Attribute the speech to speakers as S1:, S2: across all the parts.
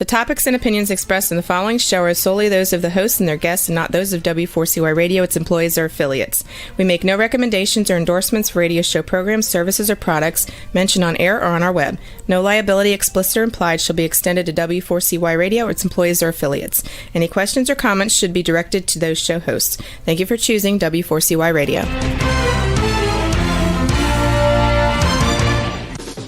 S1: The topics and opinions expressed in the following show are solely those of the hosts and their guests and not those of W4CY Radio, its employees, or affiliates. We make no recommendations or endorsements for radio show programs, services, or products mentioned on air or on our web. No liability, explicit or implied, shall be extended to W4CY Radio or its employees or affiliates. Any questions or comments should be directed to those show hosts. Thank you for choosing W4CY Radio.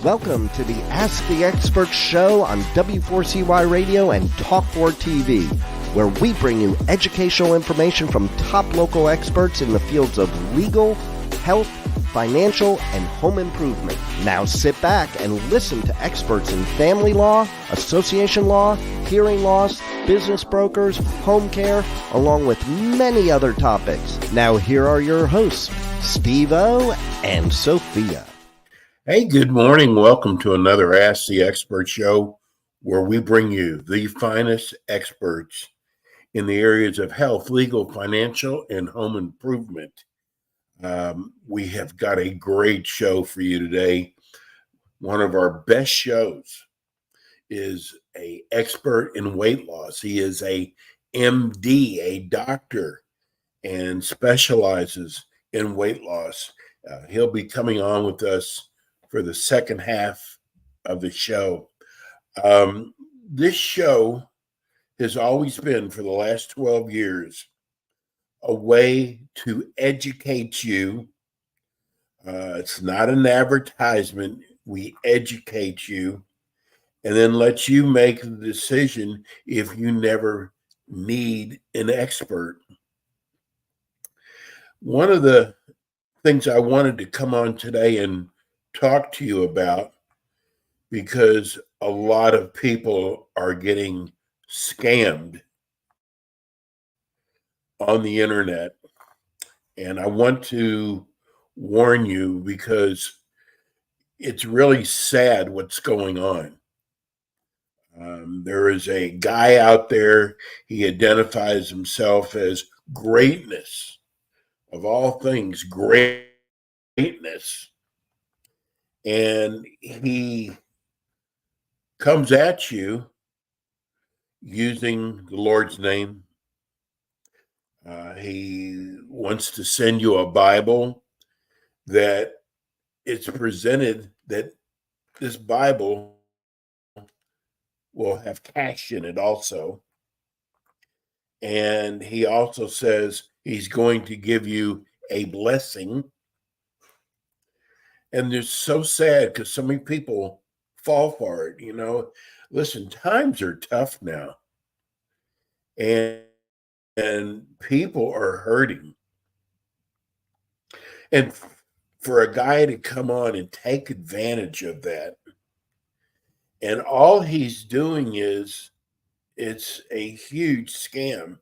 S2: Welcome to the Ask the Expert show on W4CY Radio and Talk4 TV, where we bring you educational information from top local experts in the fields of legal, health, financial, and home improvement. Now sit back and listen to experts in family law, association law, hearing loss, business brokers, home care, along with many other topics. Now here are your hosts, Steve-O and Sophia.
S3: Hey, good morning. Welcome to another Ask the Expert show, where we bring you the finest experts in the areas of health, legal, financial, and home improvement. We have got a great show for you today. One of our best shows is an expert in weight loss. He is a MD, a doctor, and specializes in weight loss. He'll be coming on with us for the second half of the show. This show has always been, for the last 12 years, a way to educate you. It's not an advertisement. We educate you and then let you make the decision if you never need an expert. One of the things I wanted to come on today and talk to you about, because a lot of people are getting scammed on the internet. And I want to warn you because it's really sad what's going on. There is a guy out there, he identifies himself as greatness, of all things, greatness. And he comes at you using the Lord's name. He wants to send you a Bible that it's presented that this Bible will have cash in it also. And he also says he's going to give you a blessing. And it's so sad because so many people fall for it. You know, listen, times are tough now. And people are hurting. And for a guy to come on and take advantage of that, and all he's doing is, it's a huge scam.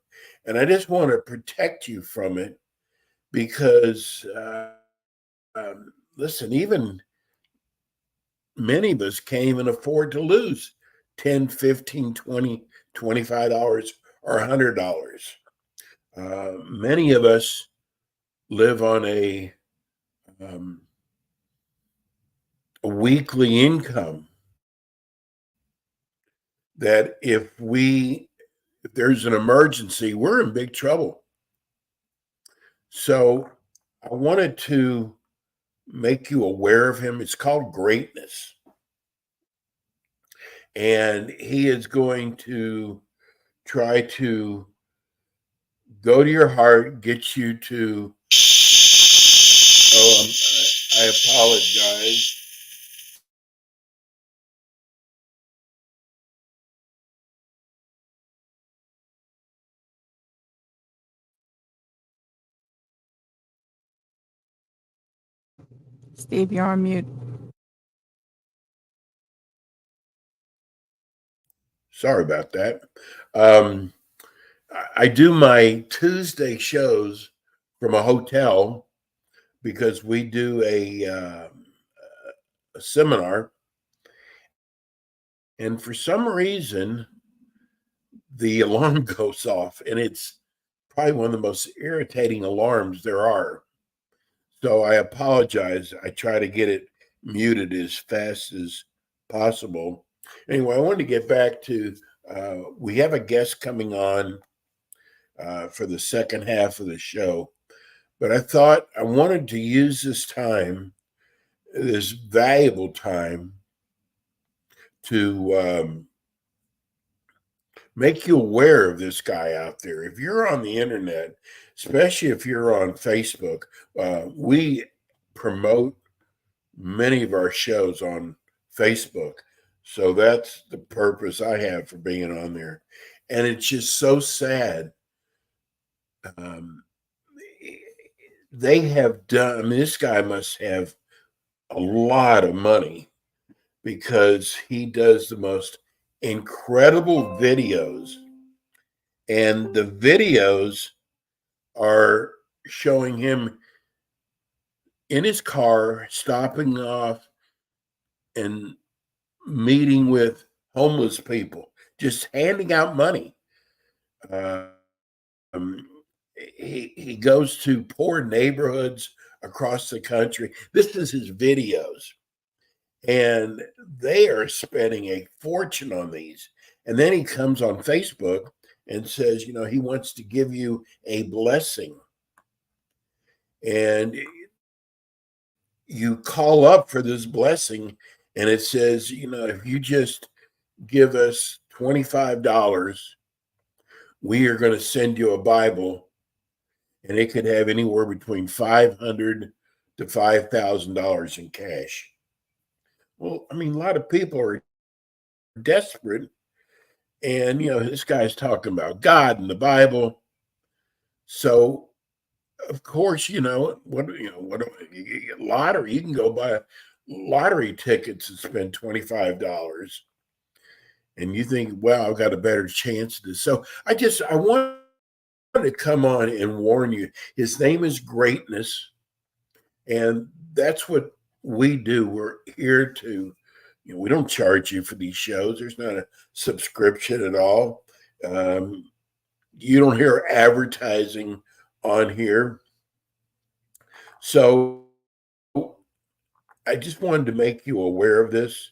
S3: And I just want to protect you from it because, listen, even many of us can't even afford to lose $10, $15, $20, $25 or $100. Many of us live on a weekly income that if there's an emergency, we're in big trouble. So I wanted to make you aware of him. It's called Greatness. And he is going to try to go to your heart, get you to, I apologize.
S4: Steve, you're on mute.
S3: Sorry about that. I do my Tuesday shows from a hotel because we do a seminar. And for some reason, the alarm goes off, and it's probably one of the most irritating alarms there are. So I apologize. I try to get it muted as fast as possible. Anyway, I wanted to get back to We have a guest coming on for the second half of the show, but I thought I wanted to use this time, this valuable time, to make you aware of this guy out there. If you're on the internet, especially if you're on Facebook, we promote many of our shows on Facebook. So that's the purpose I have for being on there. And it's just so sad. They have done, I mean, this guy must have a lot of money because he does the most incredible videos. And the videos are showing him in his car, stopping off and meeting with homeless people, just handing out money. He goes to poor neighborhoods across the country. This is his videos. And they are spending a fortune on these. And then he comes on Facebook and says, he wants to give you a blessing. And you call up for this blessing, and it says, if you just give us $25, we are going to send you a Bible, and it could have anywhere between $500 to $5,000 in cash. Well, I mean, a lot of people are desperate, and this guy's talking about God and the Bible. So, of course, what you get lottery. You can go buy lottery tickets and spend $25, and you think, "Wow, I've got a better chance of this." So, I want to come on and warn you. His name is Greatness, and that's what we do. We're here to, we don't charge you for these shows. There's not a subscription at all. You don't hear advertising on here. So I just wanted to make you aware of this.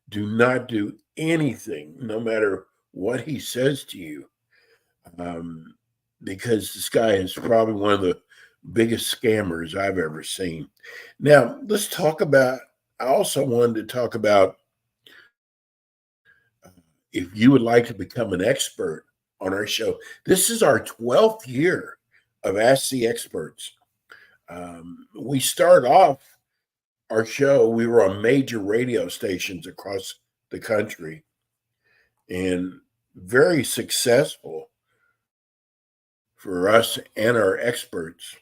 S3: Do not do anything, no matter what he says to you, because this guy is probably one of the biggest scammers I've ever seen. Now, let's talk about, I also wanted to talk about if you would like to become an expert on our show. This is our 12th year of Ask the Experts. We start off our show, we were on major radio stations across the country and very successful for us and our experts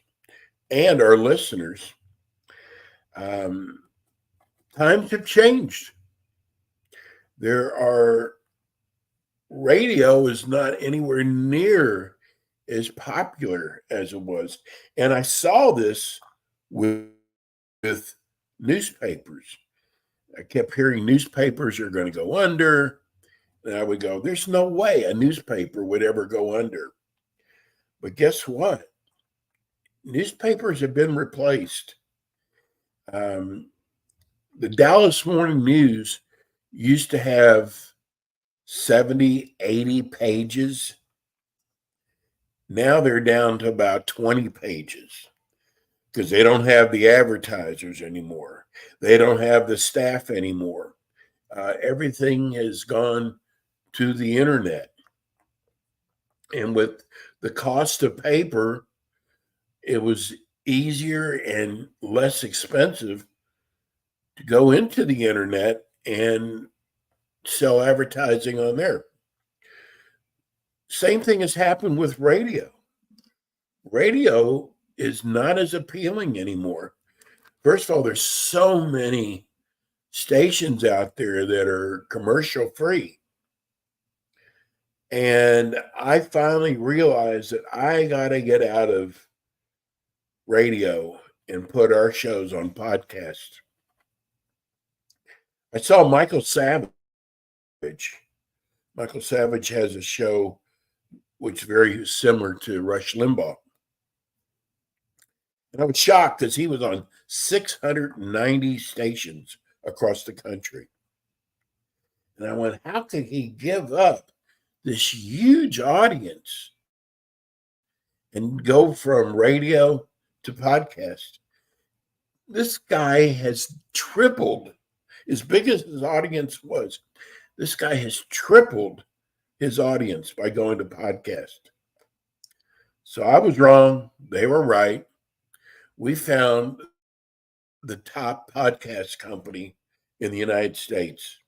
S3: and our listeners. Times have changed. Radio is not anywhere near as popular as it was. And I saw this with newspapers. I kept hearing newspapers are going to go under. And I would go, there's no way a newspaper would ever go under. But guess what? Newspapers have been replaced. The Dallas Morning News used to have 70, 80 pages. Now they're down to about 20 pages because they don't have the advertisers anymore. They don't have the staff anymore. Everything has gone to the internet. And with the cost of paper, it was easier and less expensive to go into the internet and sell advertising on there. Same thing has happened with radio. Radio is not as appealing anymore. First of all, there's so many stations out there that are commercial free. And I finally realized that I got to get out of radio and put our shows on podcast. I saw Michael Savage. Michael Savage has a show which is very similar to Rush Limbaugh. And I was shocked because he was on 690 stations across the country. And I went, how could he give up this huge audience and go from radio to podcast. This guy has tripled, as big as his audience was, this guy has tripled his audience by going to podcast. So I was wrong. They were right. We found the top podcast company in the United States.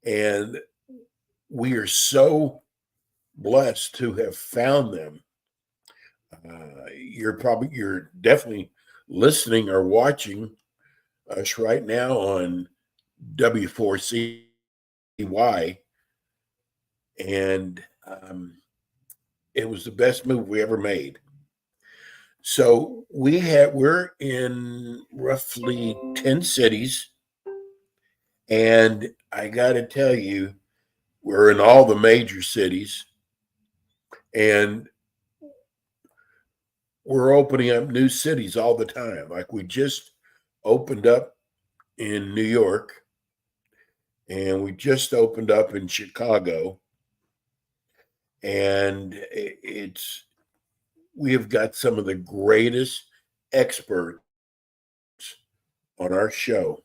S3: And we are so blessed to have found them. You're definitely listening or watching us right now on W4CY, and it was the best move we ever made. So we're in roughly 10 cities, and I got to tell you, we're in all the major cities, and we're opening up new cities all the time. Like we just opened up in New York, and we just opened up in Chicago, and we have got some of the greatest experts on our show.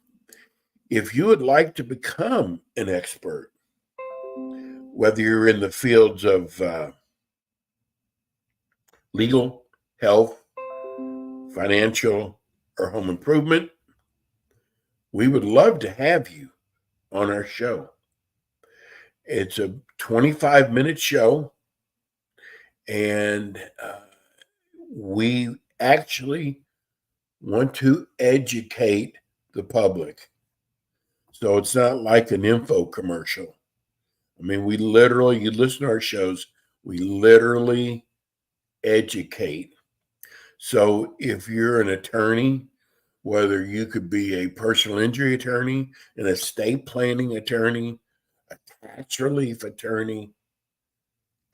S3: If you would like to become an expert, whether you're in the fields of legal, health, financial, or home improvement, we would love to have you on our show. It's a 25-minute show, and we actually want to educate the public. So it's not like an info commercial. I mean, you listen to our shows, we literally educate. So if you're an attorney, whether you could be a personal injury attorney, an estate planning attorney, a tax relief attorney,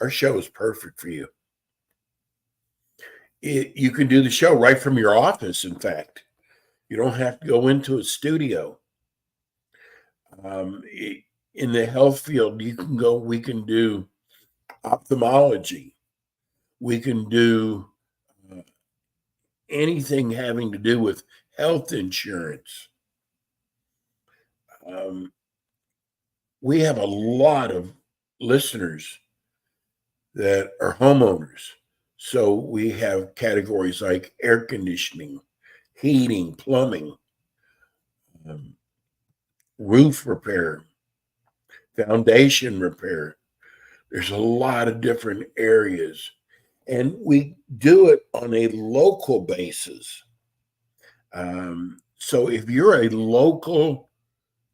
S3: our show is perfect for you. You can do the show right from your office, in fact. You don't have to go into a studio. In the health field, we can do ophthalmology. We can do anything having to do with health insurance. We have a lot of listeners that are homeowners. So we have categories like air conditioning, heating, plumbing, roof repair, foundation repair. There's a lot of different areas. And we do it on a local basis. So if you're a local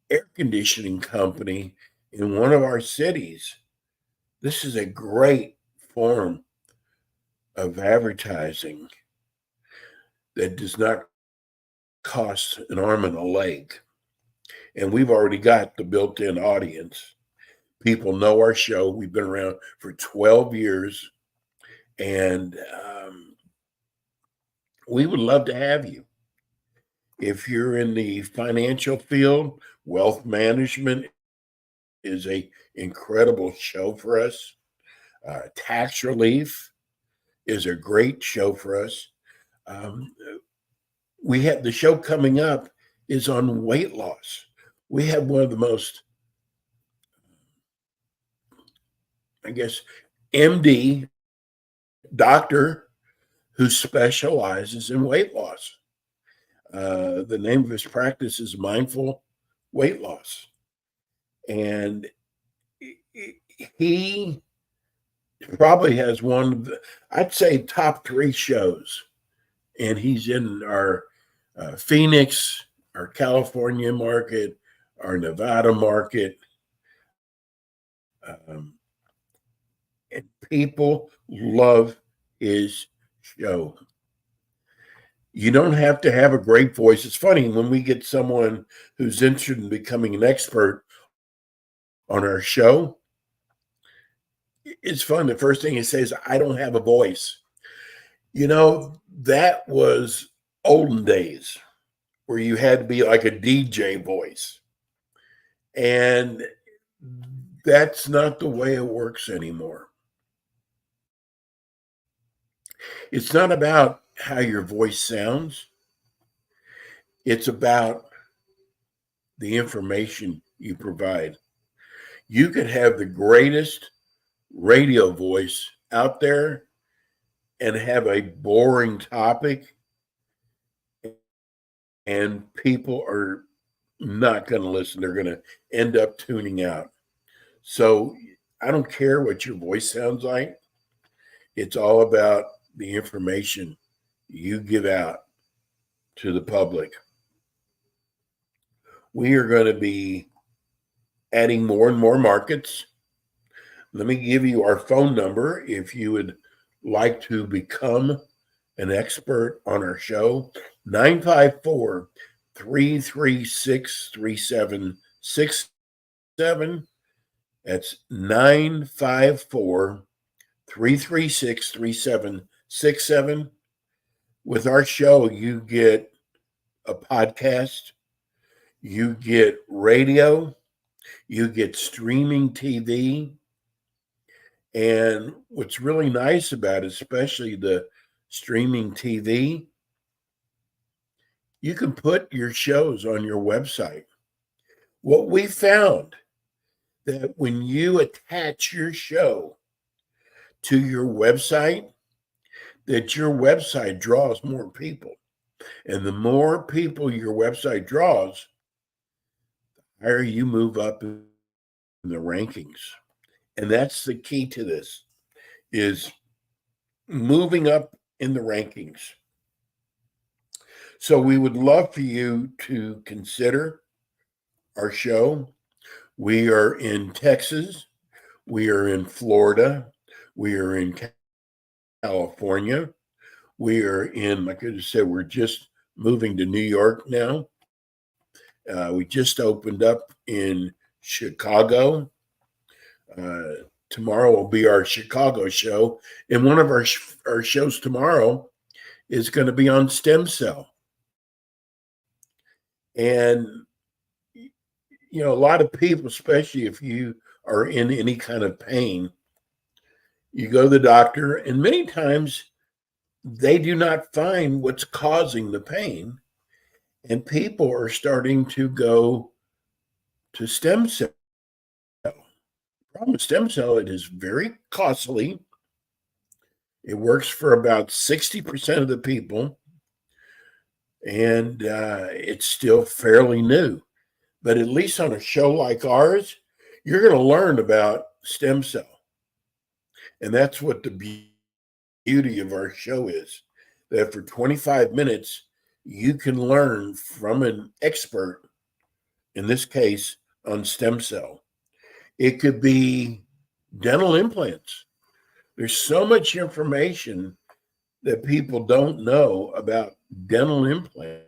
S3: air conditioning company in one of our cities, this is a great form of advertising that does not cost an arm and a leg. And we've already got the built-in audience. People know our show. We've been around for 12 years. And we would love to have you. If you're in the financial field, wealth management is an incredible show for us. Tax relief is a great show for us. We have the show coming up is on weight loss. We have one of the most, MD doctor who specializes in weight loss. The name of his practice is Mindful Weight Loss. And he probably has one of the, I'd say, top 3 shows. And he's in our Phoenix, our California market, our Nevada market. And people love his show. You don't have to have a great voice. It's funny when we get someone who's interested in becoming an expert on our show. It's fun. The first thing he says, I don't have a voice. That was olden days where you had to be like a DJ voice. And That's not the way it works anymore. It's not about how your voice sounds. It's about the information you provide. You could have the greatest radio voice out there and have a boring topic, and people are not going to listen. They're going to end up tuning out. So I don't care what your voice sounds like. It's all about the information you give out to the public. We are going to be adding more and more markets. Let me give you our phone number if you would like to become an expert on our show. 954-336-3767. That's 954-336-3767. With our show, you get a podcast, you get radio, you get streaming TV. And what's really nice about it, especially the streaming TV, you can put your shows on your website. What we found, that when you attach your show to your website, that your website draws more people. And the more people your website draws, the higher you move up in the rankings. And that's the key to this, is moving up in the rankings. So we would love for you to consider our show. We are in Texas. We are in Florida. We are in California. We are in, like I just said, we're just moving to New York now. We just opened up in Chicago. Tomorrow will be our Chicago show. And one of our shows tomorrow is going to be on stem cell. And, you know, a lot of people, especially if you are in any kind of pain, you go to the doctor, and many times they do not find what's causing the pain. And people are starting to go to stem cell. Problem with stem cell, it is very costly. It works for about 60% of the people, and it's still fairly new. But at least on a show like ours, you're going to learn about stem cell. And that's what the beauty of our show is, that for 25 minutes, you can learn from an expert, in this case, on stem cell. It could be dental implants. There's so much information that people don't know about dental implants.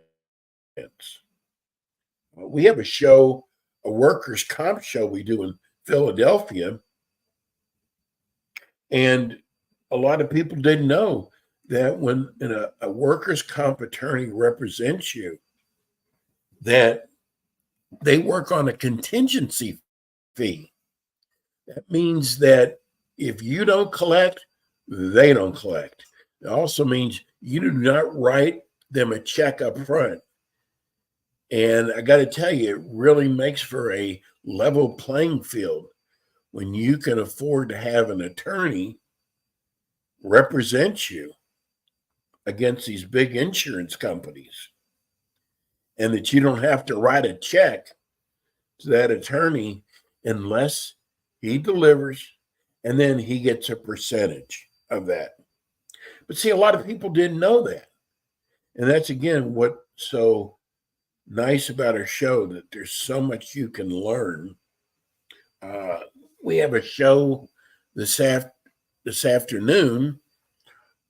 S3: We have a show, a workers' comp show we do in Philadelphia. And a lot of people didn't know that when a workers' comp attorney represents you, that they work on a contingency fee. That means that if you don't collect, they don't collect. It also means you do not write them a check up front. And I got to tell you, it really makes for a level playing field when you can afford to have an attorney represent you against these big insurance companies, and that you don't have to write a check to that attorney unless he delivers, and then he gets a percentage of that. But see, a lot of people didn't know that. And that's, again, what's so nice about our show, that there's so much you can learn. We have a show this afternoon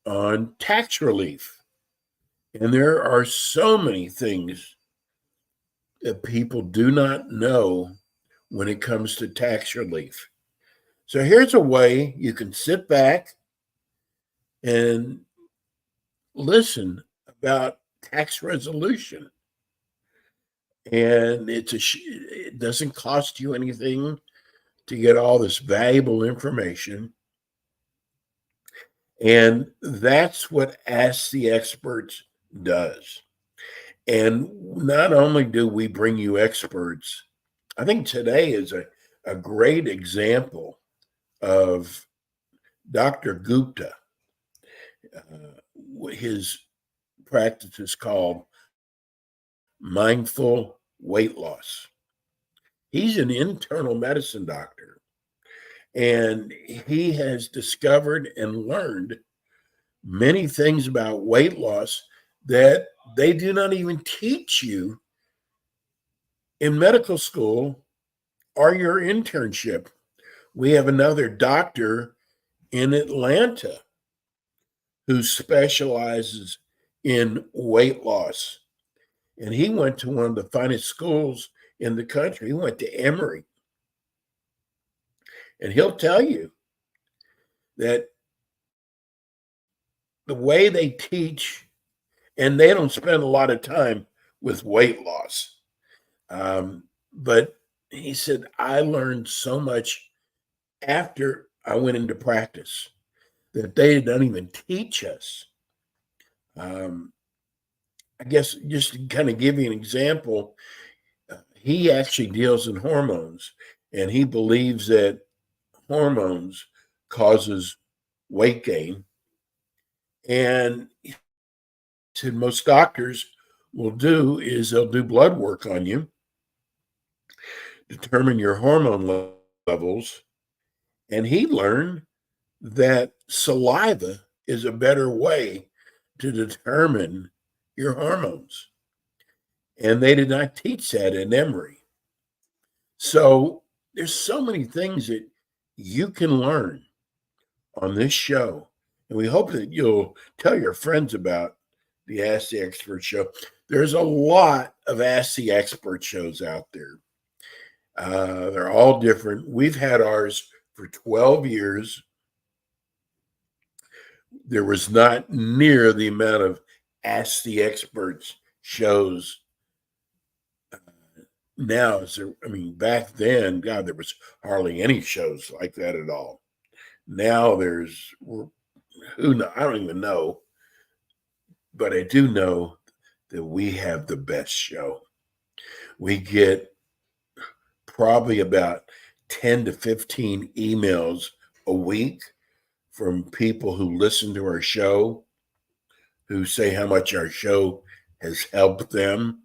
S3: on tax relief. And there are so many things that people do not know when it comes to tax relief. So here's a way you can sit back and listen about tax resolution. And it doesn't cost you anything to get all this valuable information. And that's what Ask the Experts does. And not only do we bring you experts, I think today is a great example of Dr. Gupta. His practice is called mindful weight loss. He's an internal medicine doctor, and he has discovered and learned many things about weight loss that they do not even teach you in medical school or your internship. We have another doctor in Atlanta who specializes in weight loss. And he went to one of the finest schools in the country. He went to Emory. And he'll tell you that the way they teach, and they don't spend a lot of time with weight loss. But he said, I learned so much after I went into practice that they don't even teach us. I guess just to kind of give you an example, he actually deals in hormones, and he believes that hormones causes weight gain. And he said most doctors will do is they'll do blood work on you, determine your hormone levels, and he learned that saliva is a better way to determine your hormones. And they did not teach that in Emory. So there's so many things that you can learn on this show. And we hope that you'll tell your friends about the Ask the Expert show. There's a lot of Ask the Expert shows out there. They're all different. We've had ours for 12 years. There was not near the amount of Ask the Experts shows now. Back then, God, there was hardly any shows like that at all. Now there's, I don't even know, but I do know that we have the best show. We get probably about 10 to 15 emails a week from people who listen to our show, who say how much our show has helped them.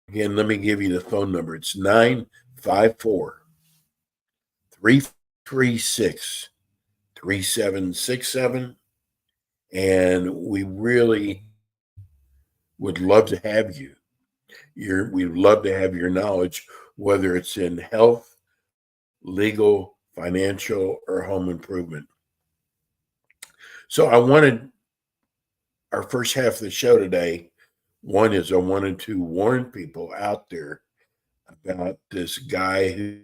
S3: Again, let me give you the phone number. It's 954-336-3767. And we really would love to have you. We'd love to have your knowledge, whether it's in health, legal, financial, or home improvement. So I wanted our first half of the show today. One is I wanted to warn people out there about this guy who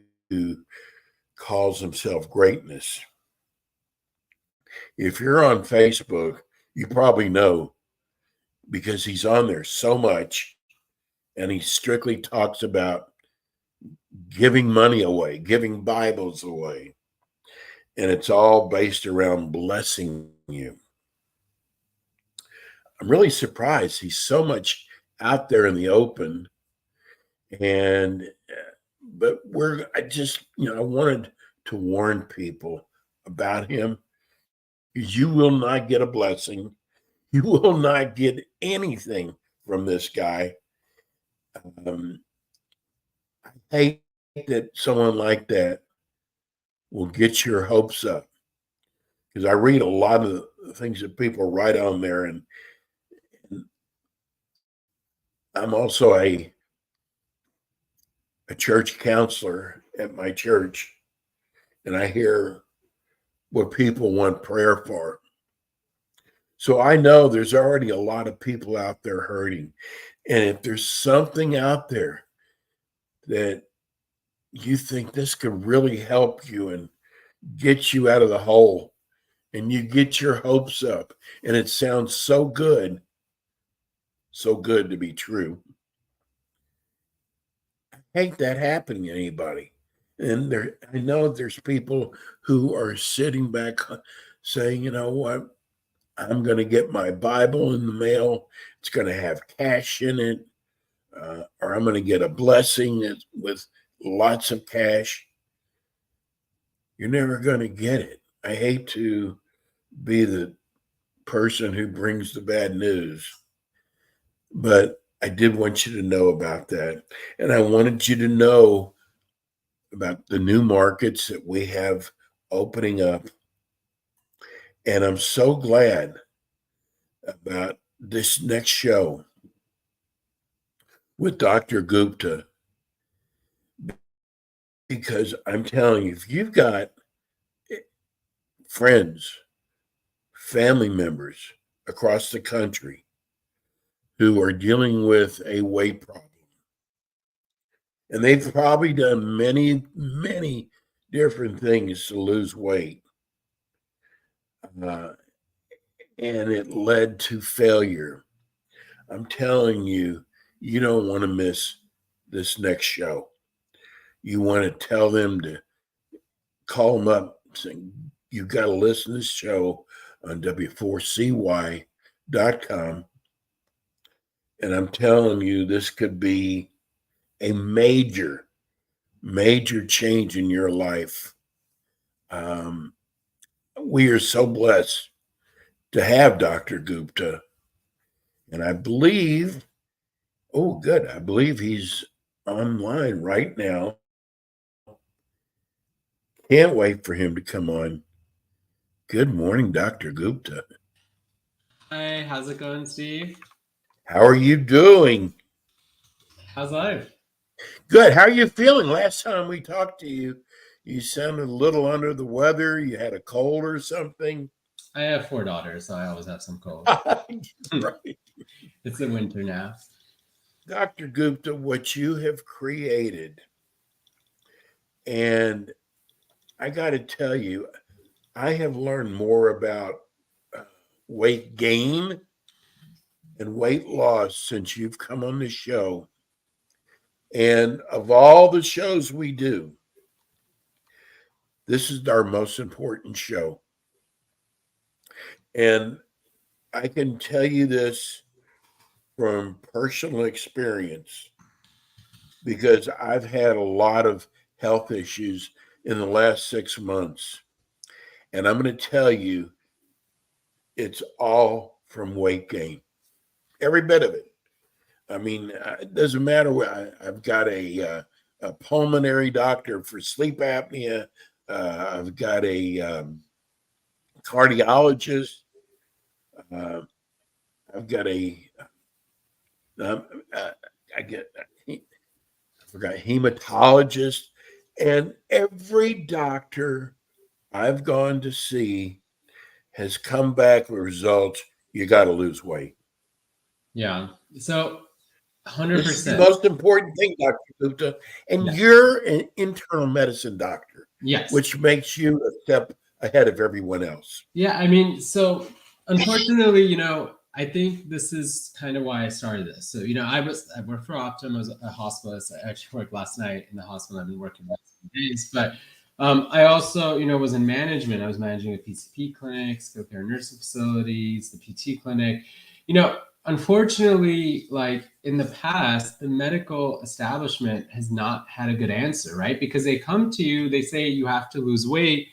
S3: calls himself Greatness. If you're on Facebook, you probably know, because he's on there so much, and he strictly talks about giving money away, giving Bibles away. And it's all based around blessing you. I'm really surprised he's so much out there in the open. But I wanted to warn people about him. You will not get a blessing. You will not get anything from this guy. I hate that someone like that will get your hopes up, because I read a lot of the things that people write on there, and I'm also a church counselor at my church, and I hear what people want prayer for. So I know there's already a lot of people out there hurting. And if there's something out there that you think this could really help you and get you out of the hole, and you get your hopes up, and it sounds so good to be true. I hate that happening to anybody. And I know there's people who are sitting back saying, you know what, I'm going to get my Bible in the mail. It's going to have cash in it, or I'm going to get a blessing with lots of cash. You're never going to get it. I hate to be the person who brings the bad news, but I did want you to know about that. And I wanted you to know about the new markets that we have opening up. And I'm so glad about this next show with Dr. Gupta, because I'm telling you, if you've got friends, family members across the country who are dealing with a weight problem, and they've probably done many, many different things to lose weight, and it led to failure. I'm telling you, you don't want to miss this next show. You want to tell them to call them up saying, you've got to listen to this show on W4CY.com. And I'm telling you, this could be a major, major change in your life. We are so blessed to have Dr. Gupta. And I believe, I believe he's online right now. Can't wait for him to come on. Good morning, Dr. Gupta.
S4: Hi, how's it going, Steve?
S3: How are you doing?
S4: How's life?
S3: Good. How are you feeling? Last time we talked to you, you sounded a little under the weather. You had a cold or something.
S4: I have 4 daughters, so I always have some cold.
S3: Right.
S4: It's the winter now.
S3: Dr. Gupta, what you have created, and I got to tell you, I have learned more about weight gain and weight loss since you've come on the show. And of all the shows we do, this is our most important show. And I can tell you this from personal experience, because I've had a lot of health issues in the last 6 months. And I'm going to tell you, it's all from weight gain. Every bit of it. I mean, it doesn't matter. I've got a pulmonary doctor for sleep apnea. I've got a cardiologist. I've got I forgot hematologist, and every doctor I've gone to see has come back with results. You got to lose weight.
S4: Yeah. So 100%.
S3: This is the most important thing, Dr. Gupta. And
S4: Yes.
S3: you're an internal medicine doctor,
S4: Yes.
S3: which makes you a step ahead of everyone else.
S4: Yeah, I mean, so unfortunately, I think this is kind of why I started this. So, I worked for Optum. I was a hospitalist. I actually worked last night in the hospital. I've been working the last few days. But I also, was in management. I was managing a PCP clinic, skilled care nursing facilities, the PT clinic. Unfortunately, like in the past, the medical establishment has not had a good answer, right? Because they come to you, they say you have to lose weight,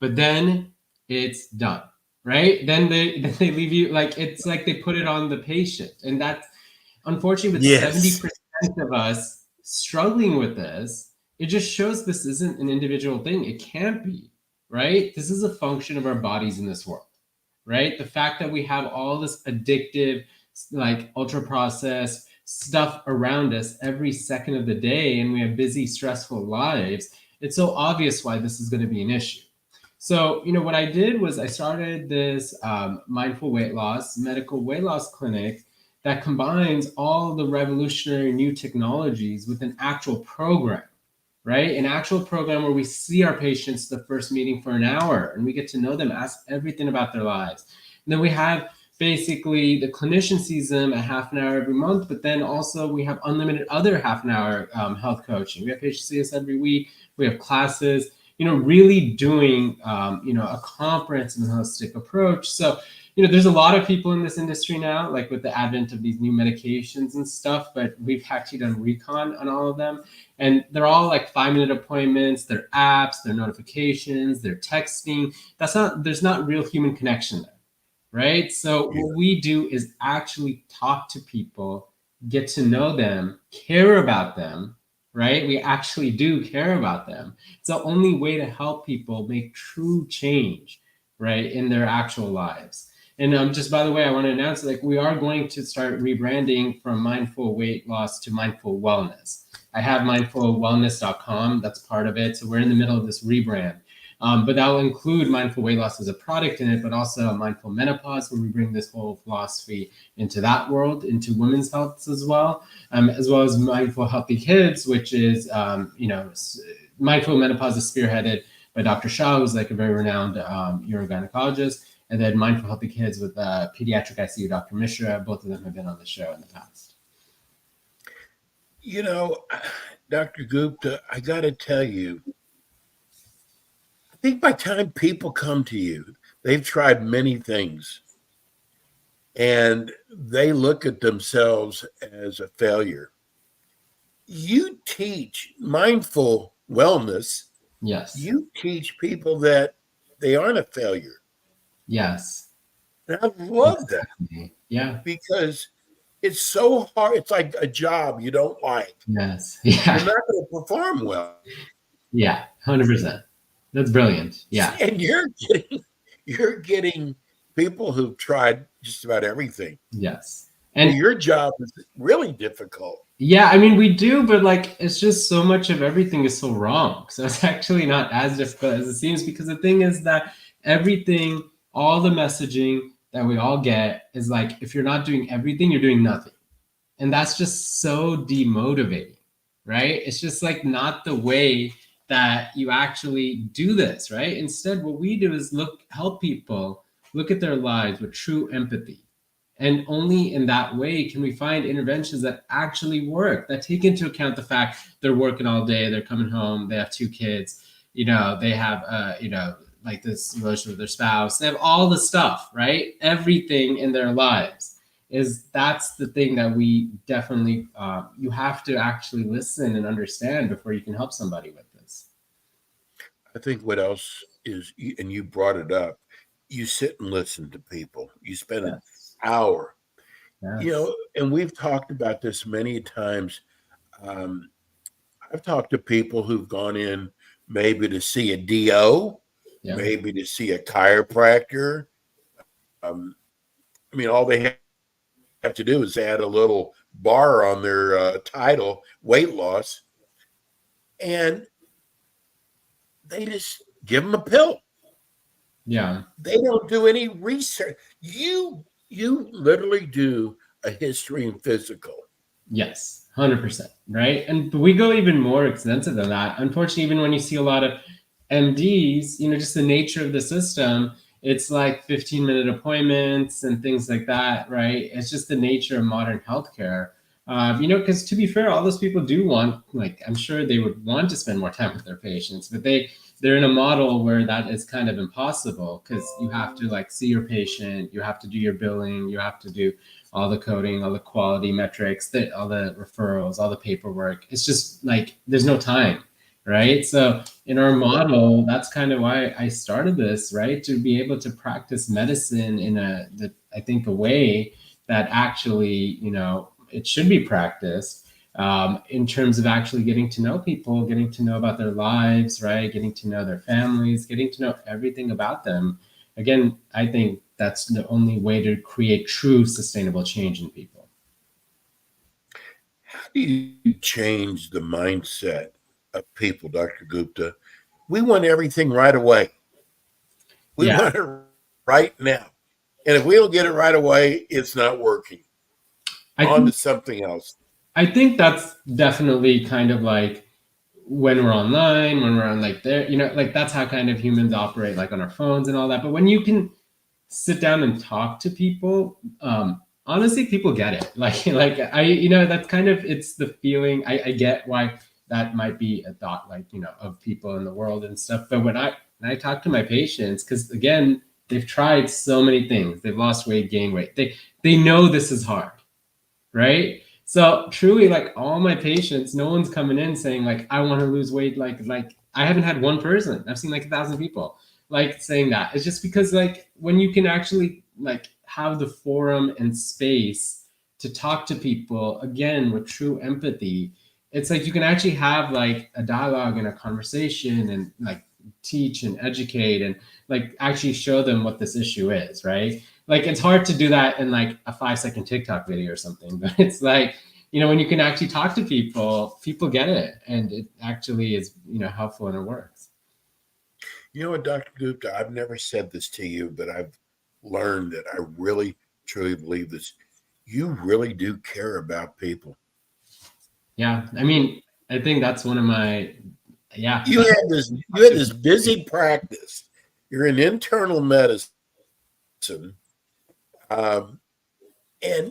S4: but then it's done, right? Then they leave you, like it's like they put it on the patient. And that's unfortunately with
S3: Yes.
S4: 70% of us struggling with this, it just shows this isn't an individual thing. It can't be, right? This is a function of our bodies in this world, right? The fact that we have all this addictive, like ultra processed stuff around us every second of the day, and we have busy, stressful lives, it's so obvious why this is going to be an issue. So, what I did was I started this mindful weight loss, medical weight loss clinic that combines all the revolutionary new technologies with an actual program, right? An actual program where we see our patients the first meeting for an hour and we get to know them, ask everything about their lives. And then we have basically the clinician sees them a half an hour every month, but then also we have unlimited other half an hour health coaching. We have patients see us every week. We have classes, really doing, a comprehensive and holistic approach. So, there's a lot of people in this industry now, like with the advent of these new medications and stuff, but we've actually done recon on all of them. And they're all like 5-minute appointments, they're apps, they're notifications, they're texting. There's not real human connection there, right? So what we do is actually talk to people, get to know them, care about them, right? We actually do care about them. It's the only way to help people make true change, right, in their actual lives. And just by the way, I want to announce, like, we are going to start rebranding from Mindful Weight Loss to Mindful Wellness. I have mindfulwellness.com. That's part of it. So we're in the middle of this rebrand. But that will include Mindful Weight Loss as a product in it, but also Mindful Menopause, where we bring this whole philosophy into that world, into women's health as well as Mindful Healthy Kids, which is, Mindful Menopause is spearheaded by Dr. Shah, who's like a very renowned urogynecologist. And then Mindful Healthy Kids with pediatric ICU Dr. Mishra. Both of them have been on the show in the past.
S3: Dr. Gupta, I got to tell you, I think by the time people come to you, they've tried many things and they look at themselves as a failure. You teach mindful wellness.
S4: Yes.
S3: You teach people that they aren't a failure.
S4: Yes.
S3: And I love that.
S4: Yeah.
S3: Because it's so hard. It's like a job you don't like.
S4: Yes. Yeah.
S3: You're not going to perform well.
S4: Yeah. 100%. That's brilliant. Yeah.
S3: And you're getting people who've tried just about everything.
S4: Yes. And
S3: your job is really difficult.
S4: Yeah, I mean, we do, but like, it's just so much of everything is so wrong. So it's actually not as difficult as it seems, because the thing is that everything, all the messaging that we all get is like, if you're not doing everything, you're doing nothing. And that's just so demotivating, right? It's just like not the way that you actually do this, right? Instead, what we do is help people look at their lives with true empathy. And only in that way can we find interventions that actually work, that take into account the fact they're working all day, they're coming home, they have 2 kids, they have, like this relationship with their spouse, they have all the stuff, right? Everything in their lives that's the thing that we definitely, you have to actually listen and understand before you can help somebody with this.
S3: I think what else is, and you brought it up, you sit and listen to people. You spend an hour, and we've talked about this many times. I've talked to people who've gone in maybe to see a DO, maybe to see a chiropractor. All they have to do is add a little bar on their title, weight loss, and they just give them a pill.
S4: Yeah.
S3: They don't do any research. You literally do a history and physical.
S4: Yes, 100%, right? And we go even more extensive than that. Unfortunately, even when you see a lot of MDs, just the nature of the system, it's like 15-minute appointments and things like that, right? It's just the nature of modern healthcare. Because to be fair, all those people do want, I'm sure they would want to spend more time with their patients, but they're in a model where that is kind of impossible, because you have to see your patient, you have to do your billing, you have to do all the coding, all the quality metrics, all the referrals, all the paperwork. It's just there's no time, right? So in our model, that's kind of why I started this, right? To be able to practice medicine in a way that actually, it should be practiced. In terms of actually getting to know people, getting to know about their lives, right? Getting to know their families, getting to know everything about them. Again, I think that's the only way to create true sustainable change in people.
S3: How do you change the mindset of people, Dr. Gupta? We want everything right away. We want it right now. And if we don't get it right away, it's not working. On to something else.
S4: I think that's definitely kind of when we're online, when we're on there, that's how kind of humans operate, on our phones and all that. But when you can sit down and talk to people, honestly, people get it. Like that's kind of, it's the feeling. I get why that might be a thought, like, of people in the world and stuff. But when I talk to my patients, because again, they've tried so many things. They've lost weight, gained weight. They know this is hard, right? So truly, like, all my patients, no one's coming in saying like, I want to lose weight. Like I haven't had one person. I've seen like 1,000 people like saying that. It's just because, like, when you can actually like have the forum and space to talk to people again with true empathy, it's like you can actually have like a dialogue and a conversation and like teach and educate and like actually show them what this issue is, right? Like, it's hard to do that in like a 5-second TikTok video or something, but it's like, when you can actually talk to people, people get it, and it actually is, helpful, and it works.
S3: You know what, Dr. Gupta, I've never said this to you, but I've learned that I really, truly believe this. You really do care about people.
S4: Yeah. I mean, I think that's one of my, yeah.
S3: You had this busy practice. You're in internal medicine. And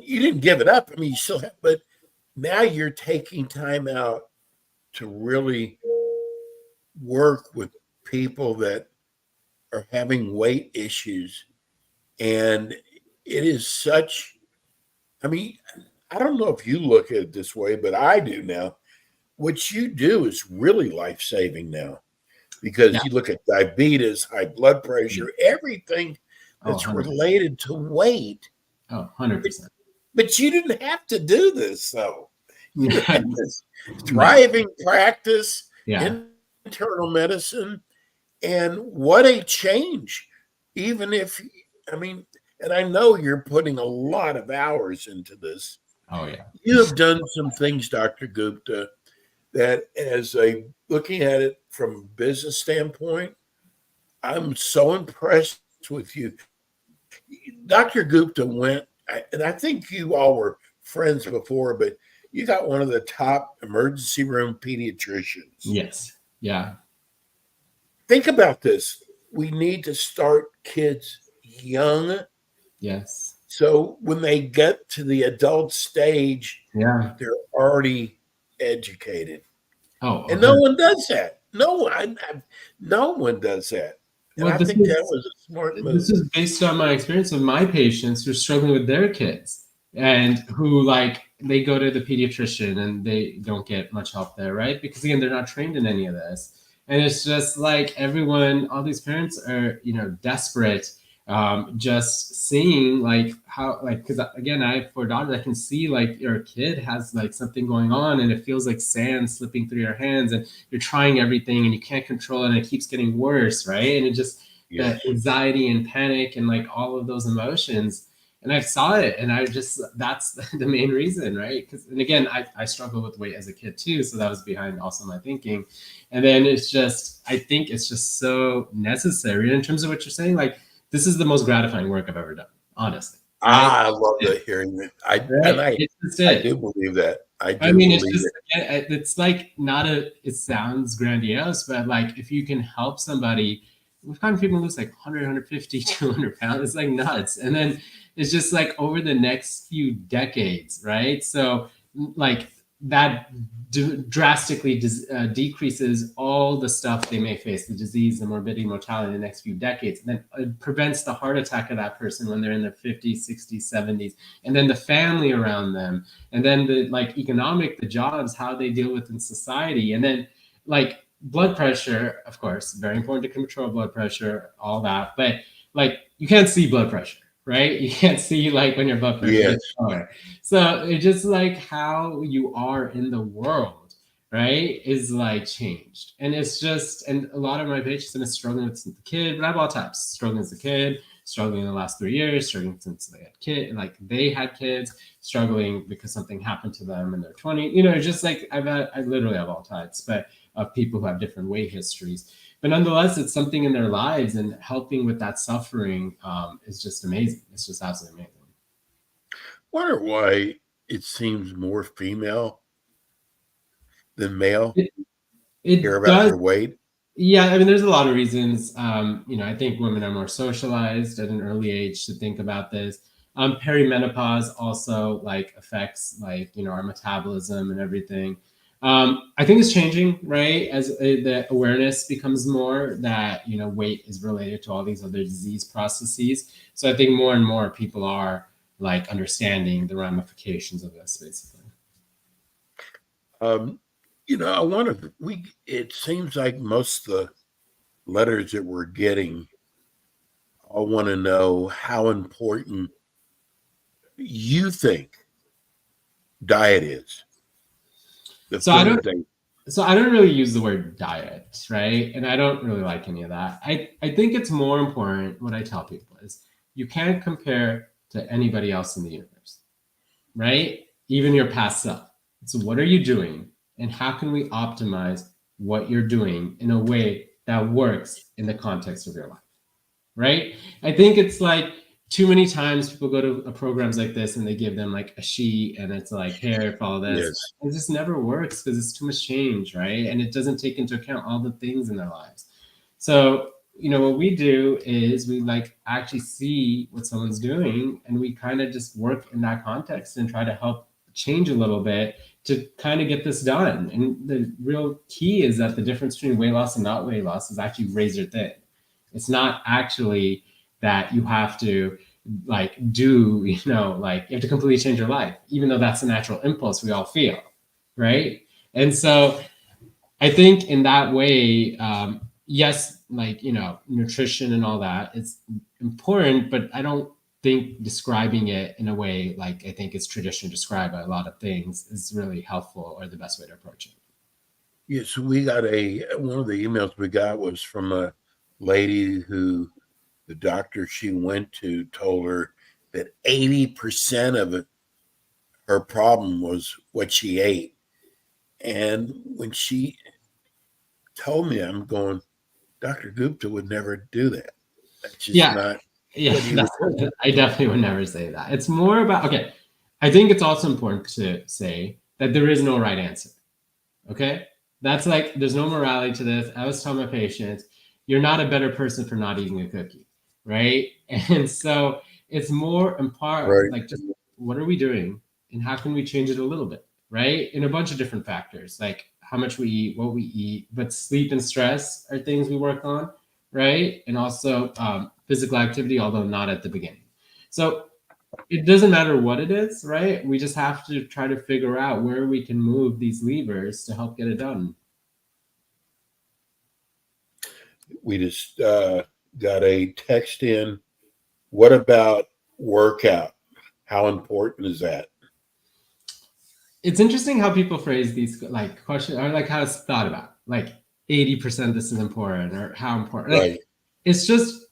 S3: you didn't give it up. I mean, you still have, but now you're taking time out to really work with people that are having weight issues. And it is such, I mean, I don't know if you look at it this way, but I do now. What you do is really life-saving now, because you look at diabetes, high blood pressure, everything that's related to weight.
S4: Oh, 100%.
S3: But you didn't have to do this, though. You had this thriving practice in internal medicine, and what a change. Even if, I mean, and I know you're putting a lot of hours into this.
S4: Oh, yeah.
S3: You have done some things, Dr. Gupta, that as a looking at it from a business standpoint, I'm so impressed with you. Dr. Gupta went, and I think you all were friends before, but you got one of the top emergency room pediatricians.
S4: Yes. Yeah.
S3: Think about this. We need to start kids young.
S4: Yes.
S3: So when they get to the adult stage, they're already educated.
S4: Oh,
S3: and no one does that. No one does that. And I think that was a smart move.
S4: This is based on my experience of my patients who are struggling with their kids, and who, like, they go to the pediatrician and they don't get much help there, right? Because again, they're not trained in any of this. And it's just like all these parents are, desperate, just seeing like how, like, because again, I have 4 daughters. I can see like your kid has like something going on, and it feels like sand slipping through your hands, and you're trying everything and you can't control it, and it keeps getting worse, right? And it just that anxiety and panic and like all of those emotions. And I saw it, and that's the main reason, right? And again, I struggled with weight as a kid too, so that was behind also my thinking. And then I think it's just so necessary. In terms of what you're saying, like, this is the most gratifying work I've ever done, honestly.
S3: I love hearing that. I do believe that.
S4: It's like it sounds grandiose, but like, if you can help somebody, we've gotten people lose like 100, 150, 200 pounds. It's like nuts. And then it's just like over the next few decades, right? So like that drastically decreases all the stuff they may face, the disease, the morbidity, mortality in the next few decades. And then it prevents the heart attack of that person when they're in their 50s, 60s, 70s. And then the family around them. And then the the jobs, how they deal with in society. And then like blood pressure, of course, very important to control blood pressure, all that. But like, you can't see blood pressure, right? You can't see like when your blood pressure is lower. So it's just like how you are in the world, right, is like changed. And it's just, and a lot of my patients have been struggling with the kid, but I have all types, struggling as a kid, struggling in the last 3 years, struggling since they had kids, like they had kids, struggling because something happened to them in their 20s. Just like I literally have all types, but of people who have different weight histories. But nonetheless, it's something in their lives, and helping with that suffering is just amazing. It's just absolutely amazing.
S3: Wonder why it seems more female than male
S4: it
S3: care about their weight.
S4: Yeah, I mean, there's a lot of reasons. I think women are more socialized at an early age to think about this. Perimenopause also like affects like our metabolism and everything. I think it's changing, right? As the awareness becomes more that weight is related to all these other disease processes. So I think more and more people are like understanding the ramifications of this, basically.
S3: Um, I want to. It seems like most of the letters that we're getting all want to know how important you think diet is. The
S4: So I
S3: food
S4: don't.
S3: they
S4: So I don't really use the word diet, right? And I don't really like any of that. I think it's more important. What I tell people is you can't compare to anybody else in the universe, right? Even your past self. So what are you doing, and how can we optimize what you're doing in a way that works in the context of your life? Right? I think it's like too many times people go to programs like this and they give them like a sheet and it's like, here, follow this.
S3: yes.
S4: It just never works because it's too much change, right? And it doesn't take into account all the things in their lives. So, what we do is we like actually see what someone's doing and we kind of just work in that context and try to help change a little bit to kind of get this done. And the real key is that the difference between weight loss and not weight loss is actually razor thin. It's not actually that you have to like do, like you have to completely change your life, even though that's the natural impulse we all feel, right? And so I think in that way, yes, like, nutrition and all that, it's important, but I don't think describing it in a way like I think it's traditionally described by a lot of things is really helpful or the best way to approach it.
S3: Yes, we got one of the emails we got was from a lady who the doctor she went to told her that 80% of her problem was what she ate. And when she told me, I'm going, Dr. Gupta would never do that. That's just not
S4: Yeah,
S3: what he would do.
S4: I definitely would never say that. It's more about, okay, I think it's also important to say that there is no right answer. Okay? That's like, there's no morality to this. I always tell my patients, you're not a better person for not eating a cookie, right? And so it's more in part
S3: Right.
S4: like just what are we doing and how can we change it a little bit, right? In a bunch of different factors, like how much we eat, what we eat, but sleep and stress are things we work on, right? And also physical activity, although not at the beginning. So it doesn't matter what it is, right? We just have to try to figure out where we can move these levers to help get it done.
S3: We just got a text in. What about workout? How important is that?
S4: It's interesting how people phrase these like questions or like how it's thought about. Like 80% this is important or how important. Like
S3: Right.
S4: it's just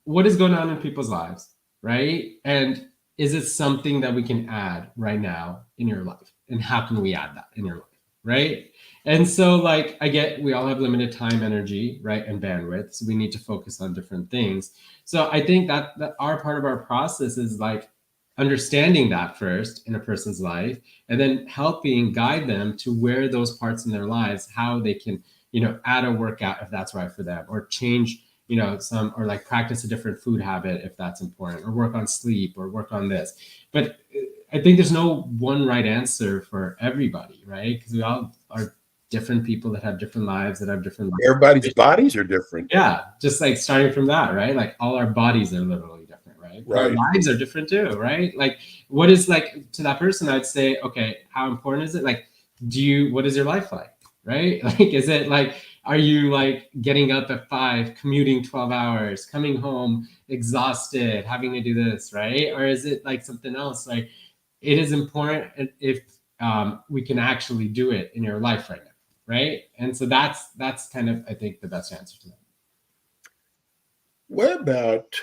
S4: what is going on in people's lives, right? And is it something that we can add right now in your life? And how can we add that in your life? Right. And so, like, I get we all have limited time, energy, right, and bandwidth. So we need to focus on different things. So I think that our part of our process is like understanding that first in a person's life and then helping guide them to where those parts in their lives, how they can, add a workout if that's right for them or change some or like practice a different food habit if that's important or work on sleep or work on this. But I think there's no one right answer for everybody, right? Because we all are different people that have different lives that have different lives.
S3: Everybody's bodies are different.
S4: Yeah, just like starting from that, right? Like all our bodies are literally different, right? But our
S3: Right.
S4: lives are different too, right? Like what is like to that person, I'd say, okay, how important is it? Like, what is your life like? Right? Like, is it like, are you like getting up at 5, commuting 12 hours, coming home exhausted, having to do this, right? Or is it like something else? Like, it is important if we can actually do it in your life right now, right? And so that's kind of, I think, the best answer to that.
S3: What about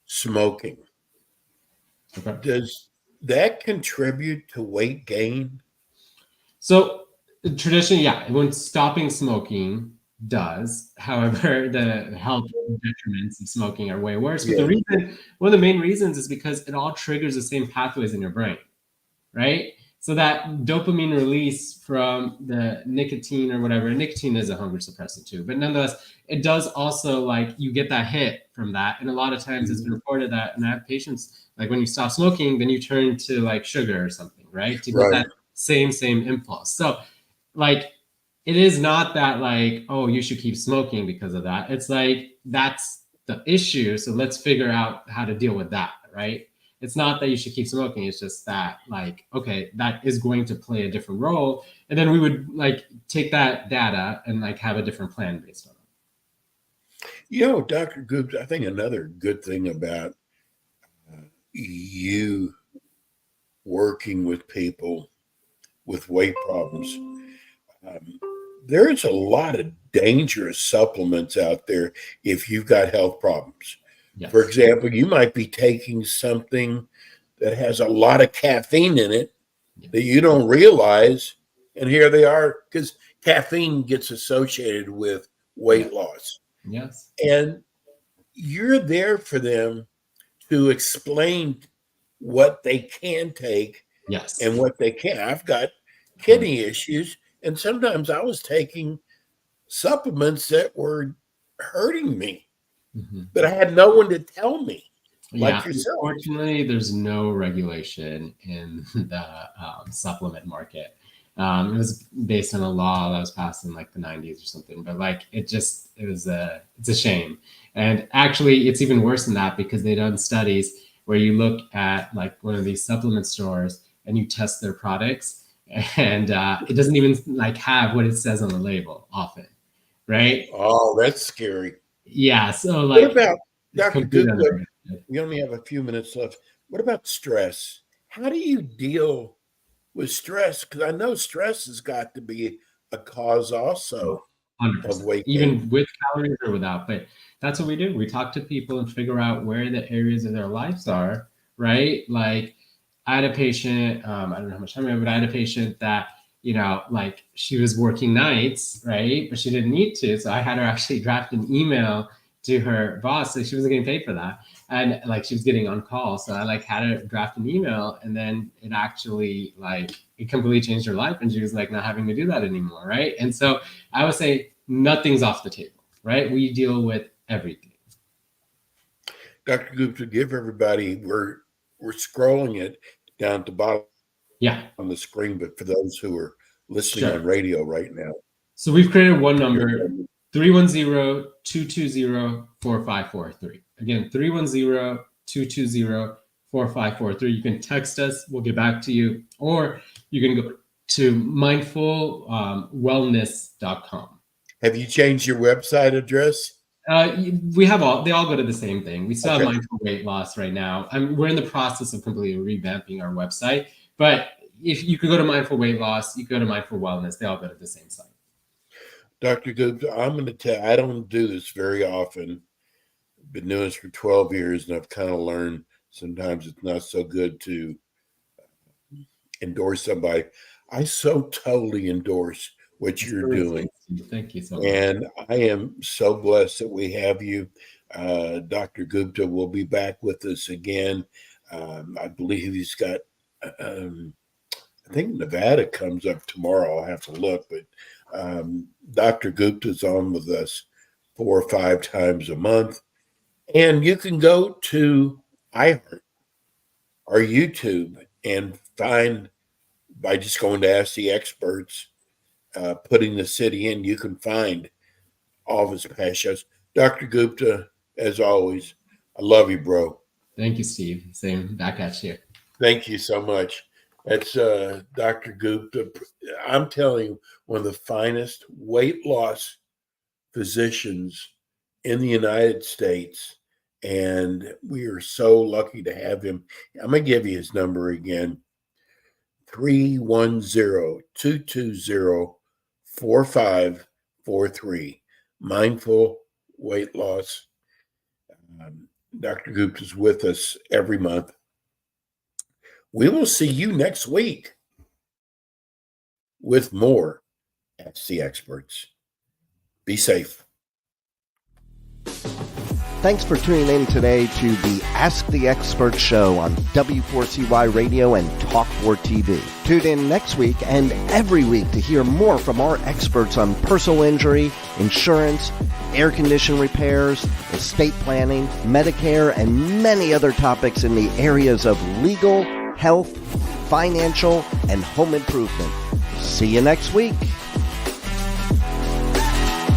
S3: smoking?
S4: Okay.
S3: Does that contribute to weight gain?
S4: So traditionally, yeah, when stopping smoking does. However, the health detriments of smoking are way worse. But
S3: Yeah.
S4: one of the main reasons is because it all triggers the same pathways in your brain, right? So that dopamine release from the nicotine or whatever, nicotine is a hunger suppressant too, but nonetheless, it does also like you get that hit from that. And a lot of times it's been reported that, and I have patients, like when you stop smoking, then you turn to like sugar or something, right? To get that same impulse. So like, it is not that like, oh, you should keep smoking because of that. It's like, that's the issue. So let's figure out how to deal with that, right? It's not that you should keep smoking. It's just that like, okay, that is going to play a different role. And then we would like take that data and like have a different plan based on it.
S3: You know, Dr. Goops, I think another good thing about you working with people with weight problems, there's a lot of dangerous supplements out there if you've got health problems. Yes. For example, you might be taking something that has a lot of caffeine in it that you don't realize, and here they are, because caffeine gets associated with weight loss.
S4: Yes.
S3: And you're there for them to explain what they can take and what they can't. I've got kidney issues, and sometimes I was taking supplements that were hurting me. But I had no one to tell me, like yourself.
S4: Unfortunately, there's no regulation in the supplement market. It was based on a law that was passed in like the 90s or something. But like, it's a shame. And actually, it's even worse than that because they've done studies where you look at like one of these supplement stores and you test their products, and it doesn't even like have what it says on the label often, right?
S3: Oh, that's scary.
S4: Yeah. So like,
S3: what about Dr. Goodwood? We only have a few minutes left. What about stress? How do you deal with stress? Because I know stress has got to be a cause also
S4: 100%.
S3: Of weight
S4: even
S3: gain.
S4: with calories or without. But that's what we do. We talk to people and figure out where the areas of their lives are, right? Like I had a patient, I don't know how much time I have, but I had a patient that, you know, like she was working nights, right? But she didn't need to. So I had her actually draft an email to her boss. So she wasn't getting paid for that. And like she was getting on call. So I like had her draft an email, and then it actually like it completely changed her life. And she was like not having to do that anymore. Right. And so I would say nothing's off the table, right? We deal with everything.
S3: Dr. Gupta, give everybody, we're scrolling it down to the bottom on the screen, but for those who are listening on radio right now.
S4: So we've created one number, 310-220-4543. Again, 310-220-4543. You can text us. We'll get back to you. Or you can go to mindfulwellness.com.
S3: Have you changed your website address?
S4: We have they all go to the same thing. We still have Mindful Weight Loss right now. We're in the process of completely revamping our website. But if you could go to Mindful Weight Loss, you could go to Mindful Wellness. They all go to the same site.
S3: Dr. Gupta, I'm going to tell, I don't do this very often. I've been doing this for 12 years, and I've kind of learned sometimes it's not so good to endorse somebody. I so totally endorse what you're doing.
S4: Thank you so much.
S3: And I am so blessed that we have you. Dr. Gupta will be back with us again. I believe he's got, I think Nevada comes up tomorrow. I'll have to look, but Dr. Gupta's on with us 4 or 5 times a month. And you can go to iHeart or YouTube and find, by just going to Ask the Experts, putting the city in, you can find all of his past shows. Dr. Gupta, as always, I love you, bro.
S4: Thank you, Steve. Same back at you.
S3: Thank you so much. That's Dr. Gupta. I'm telling you, one of the finest weight loss physicians in the United States. And we are so lucky to have him. I'm going to give you his number again. 310-220-4543. Mindful Weight Loss. Dr. Gupta is with us every month. We will see you next week with more Ask the Experts. Be safe.
S2: Thanks for tuning in today to the Ask the Expert show on W4CY Radio and Talk4 TV. Tune in next week and every week to hear more from our experts on personal injury, insurance, air condition repairs, estate planning, Medicare, and many other topics in the areas of legal, health, financial, and home improvement. See you next week.